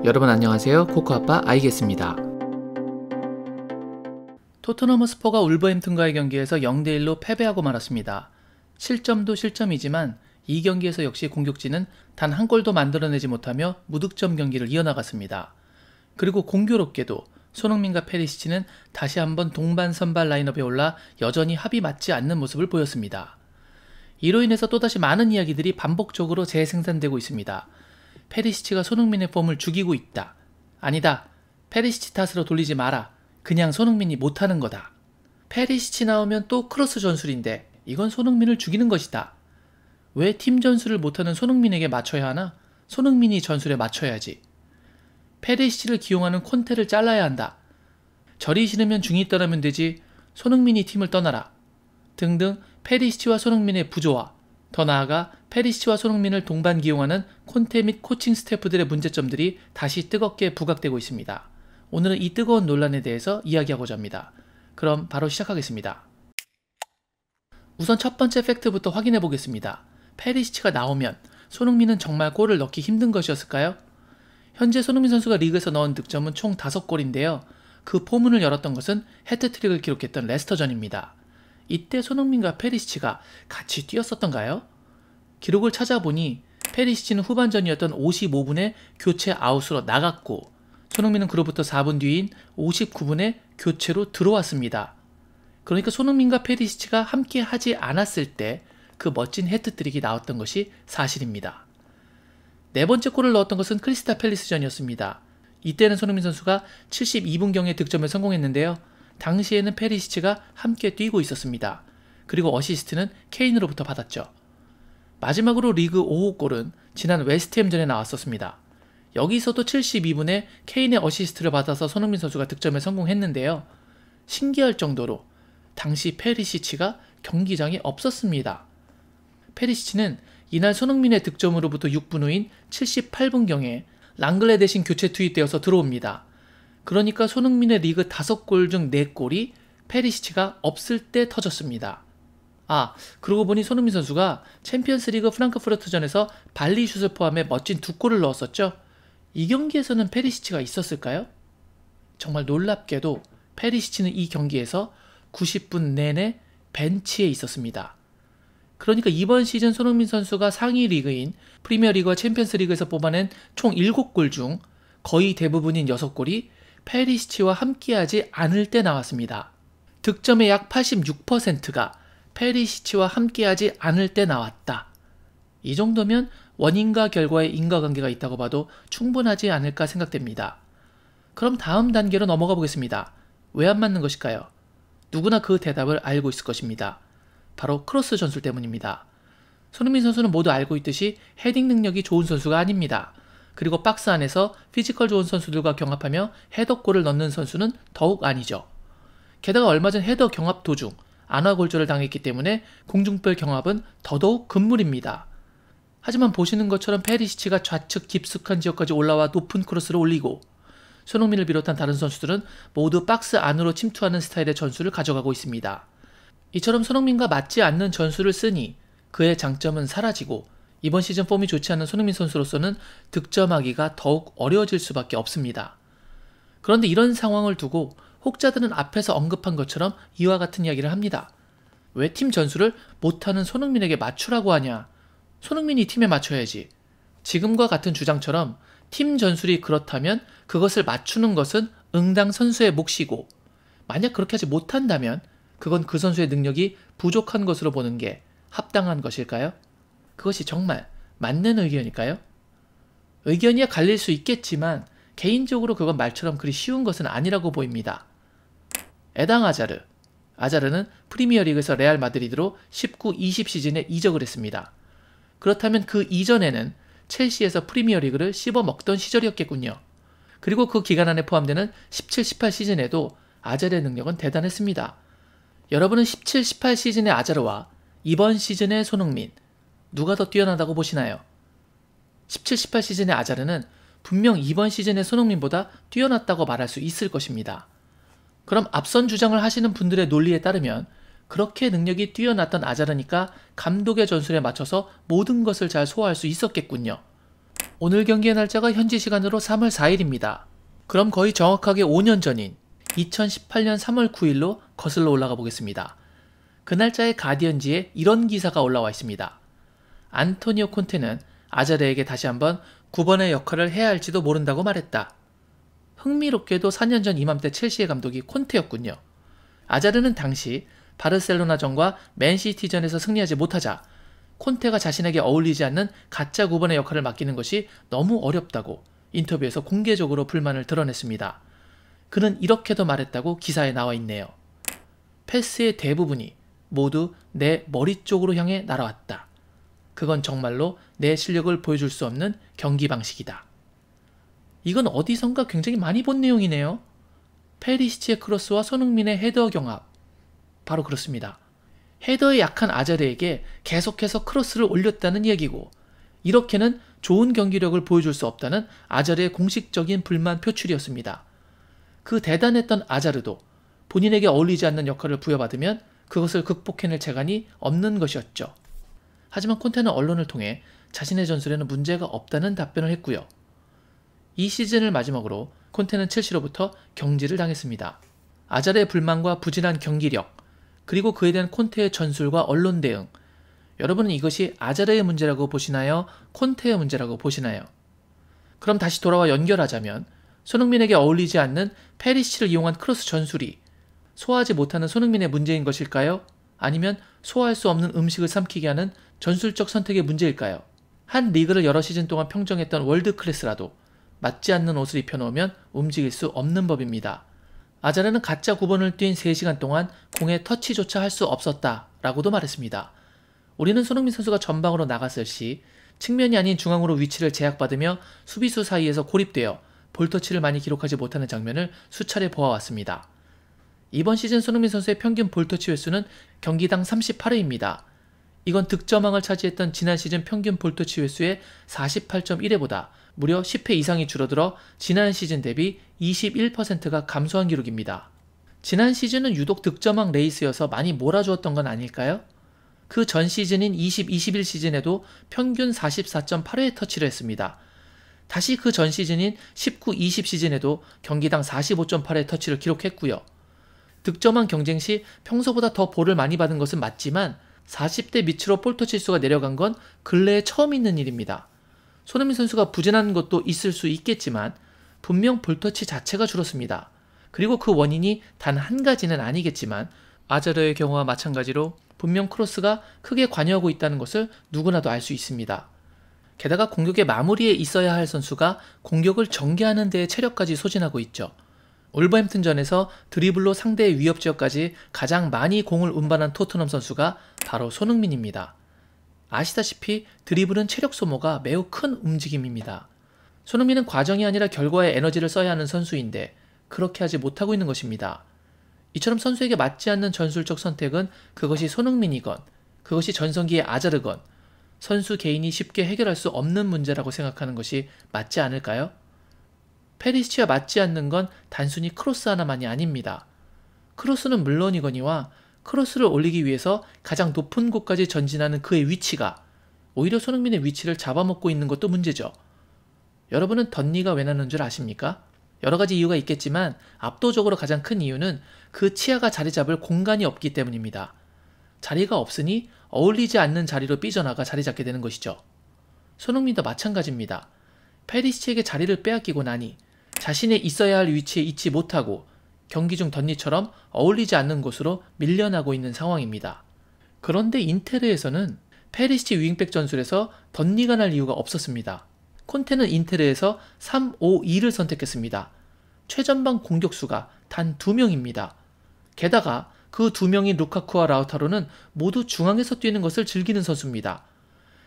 여러분 안녕하세요. 코코아빠 아이겠습니다. 토트넘 허스퍼가 울버햄튼과의 경기에서 0대1로 패배하고 말았습니다. 실점도 실점이지만 이 경기에서 역시 공격진은 단 한 골도 만들어내지 못하며 무득점 경기를 이어나갔습니다. 그리고 공교롭게도 손흥민과 페리시치는 다시 한번 동반 선발 라인업에 올라 여전히 합이 맞지 않는 모습을 보였습니다. 이로 인해서 또다시 많은 이야기들이 반복적으로 재생산되고 있습니다. 페리시치가 손흥민의 폼을 죽이고 있다. 아니다. 페리시치 탓으로 돌리지 마라. 그냥 손흥민이 못하는 거다. 페리시치 나오면 또 크로스 전술인데 이건 손흥민을 죽이는 것이다. 왜 팀 전술을 못하는 손흥민에게 맞춰야 하나? 손흥민이 전술에 맞춰야지. 페리시치를 기용하는 콘테를 잘라야 한다. 절이 싫으면 중이 떠나면 되지. 손흥민이 팀을 떠나라. 등등 페리시치와 손흥민의 부조화, 더 나아가 페리시치와 손흥민을 동반 기용하는 콘테 및 코칭 스태프들의 문제점들이 다시 뜨겁게 부각되고 있습니다. 오늘은 이 뜨거운 논란에 대해서 이야기하고자 합니다. 그럼 바로 시작하겠습니다. 우선 첫 번째 팩트부터 확인해 보겠습니다. 페리시치가 나오면 손흥민은 정말 골을 넣기 힘든 것이었을까요? 현재 손흥민 선수가 리그에서 넣은 득점은 총 5골인데요. 그 포문을 열었던 것은 해트트릭을 기록했던 레스터전입니다. 이때 손흥민과 페리시치가 같이 뛰었었던가요? 기록을 찾아보니 페리시치는 후반전이었던 55분에 교체 아웃으로 나갔고 손흥민은 그로부터 4분 뒤인 59분에 교체로 들어왔습니다. 그러니까 손흥민과 페리시치가 함께 하지 않았을 때 그 멋진 해트트릭이 나왔던 것이 사실입니다. 네 번째 골을 넣었던 것은 크리스탈 팰리스전이었습니다. 이때는 손흥민 선수가 72분경에 득점에 성공했는데요. 당시에는 페리시치가 함께 뛰고 있었습니다. 그리고 어시스트는 케인으로부터 받았죠. 마지막으로 리그 5호 골은 지난 웨스트햄전에 나왔었습니다. 여기서도 72분에 케인의 어시스트를 받아서 손흥민 선수가 득점에 성공했는데요. 신기할 정도로 당시 페리시치가 경기장에 없었습니다. 페리시치는 이날 손흥민의 득점으로부터 6분 후인 78분경에 랑글레 대신 교체 투입되어서 들어옵니다. 그러니까 손흥민의 리그 5골 중 4골이 페리시치가 없을 때 터졌습니다. 그러고 보니 손흥민 선수가 챔피언스리그 프랑크푸르트전에서 발리슛을 포함해 멋진 2골을 넣었었죠. 이 경기에서는 페리시치가 있었을까요? 정말 놀랍게도 페리시치는 이 경기에서 90분 내내 벤치에 있었습니다. 그러니까 이번 시즌 손흥민 선수가 상위 리그인 프리미어리그와 챔피언스리그에서 뽑아낸 총 7골 중 거의 대부분인 6골이 페리시치와 함께하지 않을 때 나왔습니다. 득점의 약 86%가 페리시치와 함께하지 않을 때 나왔다. 이 정도면 원인과 결과의 인과관계가 있다고 봐도 충분하지 않을까 생각됩니다. 그럼 다음 단계로 넘어가 보겠습니다. 왜 안 맞는 것일까요? 누구나 그 대답을 알고 있을 것입니다. 바로 크로스 전술 때문입니다. 손흥민 선수는 모두 알고 있듯이 헤딩 능력이 좋은 선수가 아닙니다. 그리고 박스 안에서 피지컬 좋은 선수들과 경합하며 헤더골을 넣는 선수는 더욱 아니죠. 게다가 얼마 전 헤더 경합 도중 안와골절을 당했기 때문에 공중별 경합은 더더욱 금물입니다. 하지만 보시는 것처럼 페리시치가 좌측 깊숙한 지역까지 올라와 높은 크로스를 올리고 손흥민을 비롯한 다른 선수들은 모두 박스 안으로 침투하는 스타일의 전술을 가져가고 있습니다. 이처럼 손흥민과 맞지 않는 전술을 쓰니 그의 장점은 사라지고 이번 시즌 폼이 좋지 않은 손흥민 선수로서는 득점하기가 더욱 어려워질 수밖에 없습니다. 그런데 이런 상황을 두고 혹자들은 앞에서 언급한 것처럼 이와 같은 이야기를 합니다. 왜 팀 전술을 못하는 손흥민에게 맞추라고 하냐? 손흥민이 팀에 맞춰야지. 지금과 같은 주장처럼 팀 전술이 그렇다면 그것을 맞추는 것은 응당 선수의 몫이고 만약 그렇게 하지 못한다면 그건 그 선수의 능력이 부족한 것으로 보는 게 합당한 것일까요? 그것이 정말 맞는 의견일까요? 의견이야 갈릴 수 있겠지만 개인적으로 그건 말처럼 그리 쉬운 것은 아니라고 보입니다. 에당 아자르. 아자르는 프리미어리그에서 레알 마드리드로 19-20 시즌에 이적을 했습니다. 그렇다면 그 이전에는 첼시에서 프리미어리그를 씹어먹던 시절이었겠군요. 그리고 그 기간 안에 포함되는 17-18 시즌에도 아자르의 능력은 대단했습니다. 여러분은 17-18 시즌의 아자르와 이번 시즌의 손흥민, 누가 더 뛰어나다고 보시나요? 17-18 시즌의 아자르는 분명 이번 시즌의 손흥민보다 뛰어났다고 말할 수 있을 것입니다. 그럼 앞선 주장을 하시는 분들의 논리에 따르면 그렇게 능력이 뛰어났던 아자르니까 감독의 전술에 맞춰서 모든 것을 잘 소화할 수 있었겠군요. 오늘 경기의 날짜가 현지 시간으로 3월 4일입니다. 그럼 거의 정확하게 5년 전인 2018년 3월 9일로 거슬러 올라가 보겠습니다. 그 날짜에 가디언지에 이런 기사가 올라와 있습니다. 안토니오 콘테는 아자르에게 다시 한번 9번의 역할을 해야 할지도 모른다고 말했다. 흥미롭게도 4년 전 이맘때 첼시의 감독이 콘테였군요. 아자르는 당시 바르셀로나전과 맨시티전에서 승리하지 못하자 콘테가 자신에게 어울리지 않는 가짜 9번의 역할을 맡기는 것이 너무 어렵다고 인터뷰에서 공개적으로 불만을 드러냈습니다. 그는 이렇게도 말했다고 기사에 나와 있네요. 패스의 대부분이 모두 내 머리 쪽으로 향해 날아왔다. 그건 정말로 내 실력을 보여줄 수 없는 경기 방식이다. 이건 어디선가 굉장히 많이 본 내용이네요. 페리시치의 크로스와 손흥민의 헤더 경합. 바로 그렇습니다. 헤더에 약한 아자르에게 계속해서 크로스를 올렸다는 얘기고, 이렇게는 좋은 경기력을 보여줄 수 없다는 아자르의 공식적인 불만 표출이었습니다. 그 대단했던 아자르도 본인에게 어울리지 않는 역할을 부여받으면 그것을 극복해낼 재간이 없는 것이었죠. 하지만 콘테는 언론을 통해 자신의 전술에는 문제가 없다는 답변을 했고요. 이 시즌을 마지막으로 콘테는 첼시로부터 경질을 당했습니다. 아자르의 불만과 부진한 경기력, 그리고 그에 대한 콘테의 전술과 언론 대응, 여러분은 이것이 아자르의 문제라고 보시나요? 콘테의 문제라고 보시나요? 그럼 다시 돌아와 연결하자면 손흥민에게 어울리지 않는 페리시치를 이용한 크로스 전술이 소화하지 못하는 손흥민의 문제인 것일까요? 아니면 소화할 수 없는 음식을 삼키게 하는 전술적 선택의 문제일까요? 한 리그를 여러 시즌 동안 평정했던 월드클래스라도 맞지 않는 옷을 입혀놓으면 움직일 수 없는 법입니다. 아자르는 가짜 9번을 뛴 3시간 동안 공에 터치조차 할 수 없었다 라고도 말했습니다. 우리는 손흥민 선수가 전방으로 나갔을 시 측면이 아닌 중앙으로 위치를 제약받으며 수비수 사이에서 고립되어 볼터치를 많이 기록하지 못하는 장면을 수차례 보아왔습니다. 이번 시즌 손흥민 선수의 평균 볼터치 횟수는 경기당 38회입니다. 이건 득점왕을 차지했던 지난 시즌 평균 볼터치 횟수의 48.1회보다 무려 10회 이상이 줄어들어 지난 시즌 대비 21%가 감소한 기록입니다. 지난 시즌은 유독 득점왕 레이스여서 많이 몰아주었던 건 아닐까요? 그 전 시즌인 20-21 시즌에도 평균 44.8회의 터치를 했습니다. 다시 그 전 시즌인 19-20 시즌에도 경기당 45.8회의 터치를 기록했고요. 득점왕 경쟁 시 평소보다 더 볼을 많이 받은 것은 맞지만 40대 밑으로 볼터치 수가 내려간 건 근래에 처음 있는 일입니다. 손흥민 선수가 부진한 것도 있을 수 있겠지만 분명 볼터치 자체가 줄었습니다. 그리고 그 원인이 단 한 가지는 아니겠지만 아자르의 경우와 마찬가지로 분명 크로스가 크게 관여하고 있다는 것을 누구나도 알 수 있습니다. 게다가 공격의 마무리에 있어야 할 선수가 공격을 전개하는 데에 체력까지 소진하고 있죠. 울버햄튼전에서 드리블로 상대의 위협지역까지 가장 많이 공을 운반한 토트넘 선수가 바로 손흥민입니다. 아시다시피 드리블은 체력 소모가 매우 큰 움직임입니다. 손흥민은 과정이 아니라 결과에 에너지를 써야 하는 선수인데 그렇게 하지 못하고 있는 것입니다. 이처럼 선수에게 맞지 않는 전술적 선택은 그것이 손흥민이건 그것이 전성기의 아자르건 선수 개인이 쉽게 해결할 수 없는 문제라고 생각하는 것이 맞지 않을까요? 페리시치와 맞지 않는 건 단순히 크로스 하나만이 아닙니다. 크로스는 물론이거니와 크로스를 올리기 위해서 가장 높은 곳까지 전진하는 그의 위치가 오히려 손흥민의 위치를 잡아먹고 있는 것도 문제죠. 여러분은 덧니가 왜 나는 줄 아십니까? 여러 가지 이유가 있겠지만 압도적으로 가장 큰 이유는 그 치아가 자리 잡을 공간이 없기 때문입니다. 자리가 없으니 어울리지 않는 자리로 삐져나가 자리 잡게 되는 것이죠. 손흥민도 마찬가지입니다. 페리시치에게 자리를 빼앗기고 나니 자신의 있어야 할 위치에 있지 못하고 경기 중 덧니처럼 어울리지 않는 곳으로 밀려나고 있는 상황입니다. 그런데 인테르에서는 페리시치 윙백 전술에서 덧니가 날 이유가 없었습니다. 콘테는 인테르에서 3-5-2를 선택했습니다. 최전방 공격수가 단 2명입니다. 게다가 그 2명인 루카쿠와 라우타로는 모두 중앙에서 뛰는 것을 즐기는 선수입니다.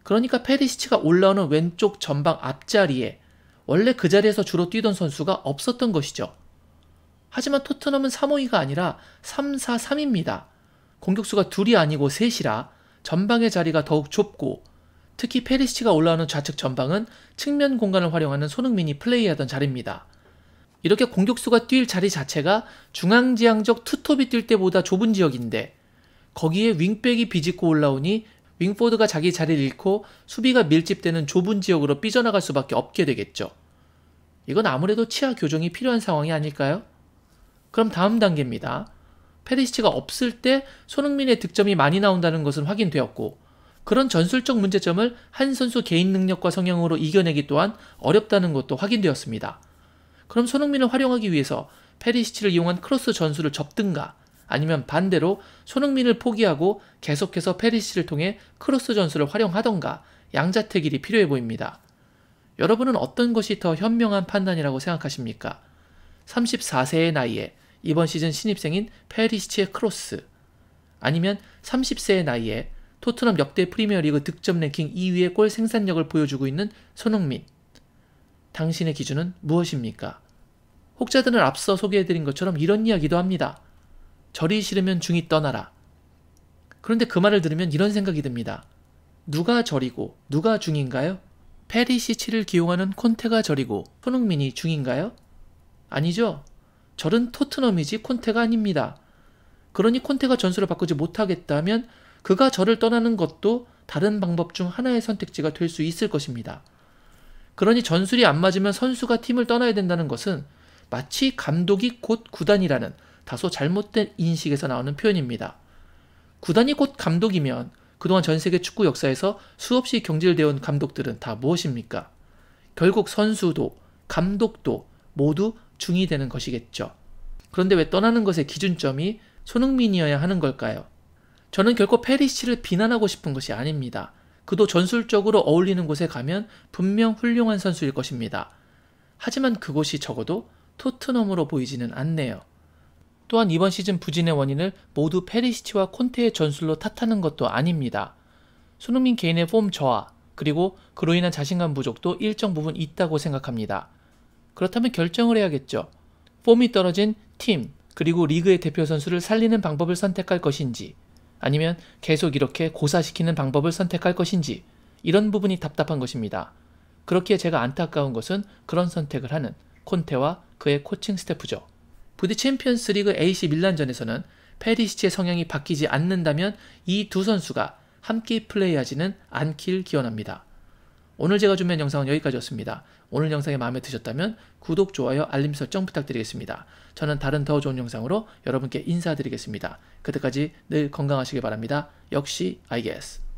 그러니까 페리시치가 올라오는 왼쪽 전방 앞자리에 원래 그 자리에서 주로 뛰던 선수가 없었던 것이죠. 하지만 토트넘은 3-5-2가 아니라 3-4-3입니다. 공격수가 둘이 아니고 셋이라 전방의 자리가 더욱 좁고 특히 페리시치가 올라오는 좌측 전방은 측면 공간을 활용하는 손흥민이 플레이하던 자리입니다. 이렇게 공격수가 뛸 자리 자체가 중앙지향적 투톱이 뛸 때보다 좁은 지역인데 거기에 윙백이 비집고 올라오니 윙포드가 자기 자리를 잃고 수비가 밀집되는 좁은 지역으로 삐져나갈 수밖에 없게 되겠죠. 이건 아무래도 치아 교정이 필요한 상황이 아닐까요? 그럼 다음 단계입니다. 페리시치가 없을 때 손흥민의 득점이 많이 나온다는 것은 확인되었고, 그런 전술적 문제점을 한 선수 개인 능력과 성향으로 이겨내기 또한 어렵다는 것도 확인되었습니다. 그럼 손흥민을 활용하기 위해서 페리시치를 이용한 크로스 전술을 접든가, 아니면 반대로 손흥민을 포기하고 계속해서 페리시치를 통해 크로스 전술을 활용하던가 양자택일이 필요해 보입니다. 여러분은 어떤 것이 더 현명한 판단이라고 생각하십니까? 34세의 나이에 이번 시즌 신입생인 페리시치의 크로스, 아니면 30세의 나이에 토트넘 역대 프리미어리그 득점 랭킹 2위의 골 생산력을 보여주고 있는 손흥민. 당신의 기준은 무엇입니까? 혹자들은 앞서 소개해드린 것처럼 이런 이야기도 합니다. 절이 싫으면 중이 떠나라. 그런데 그 말을 들으면 이런 생각이 듭니다. 누가 절이고 누가 중인가요? 페리시치를 기용하는 콘테가 절이고 손흥민이 중인가요? 아니죠. 절은 토트넘이지 콘테가 아닙니다. 그러니 콘테가 전술을 바꾸지 못하겠다면 그가 절을 떠나는 것도 다른 방법 중 하나의 선택지가 될 수 있을 것입니다. 그러니 전술이 안 맞으면 선수가 팀을 떠나야 된다는 것은 마치 감독이 곧 구단이라는 다소 잘못된 인식에서 나오는 표현입니다. 구단이 곧 감독이면 그동안 전 세계 축구 역사에서 수없이 경질되어 온 감독들은 다 무엇입니까? 결국 선수도 감독도 모두 중이 되는 것이겠죠. 그런데 왜 떠나는 것의 기준점이 손흥민이어야 하는 걸까요? 저는 결코 페리시치를 비난하고 싶은 것이 아닙니다. 그도 전술적으로 어울리는 곳에 가면 분명 훌륭한 선수일 것입니다. 하지만 그곳이 적어도 토트넘으로 보이지는 않네요. 또한 이번 시즌 부진의 원인을 모두 페리시치와 콘테의 전술로 탓하는 것도 아닙니다. 손흥민 개인의 폼 저하, 그리고 그로 인한 자신감 부족도 일정 부분 있다고 생각합니다. 그렇다면 결정을 해야겠죠. 폼이 떨어진 팀, 그리고 리그의 대표 선수를 살리는 방법을 선택할 것인지, 아니면 계속 이렇게 고사시키는 방법을 선택할 것인지, 이런 부분이 답답한 것입니다. 그렇기에 제가 안타까운 것은 그런 선택을 하는 콘테와 그의 코칭 스태프죠. 부디 챔피언스 리그 AC 밀란전에서는 페리시치의 성향이 바뀌지 않는다면 이 두 선수가 함께 플레이하지는 않길 기원합니다. 오늘 제가 준비한 영상은 여기까지였습니다. 오늘 영상이 마음에 드셨다면 구독, 좋아요, 알림 설정 부탁드리겠습니다. 저는 다른 더 좋은 영상으로 여러분께 인사드리겠습니다. 그때까지 늘 건강하시길 바랍니다. 역시 I guess.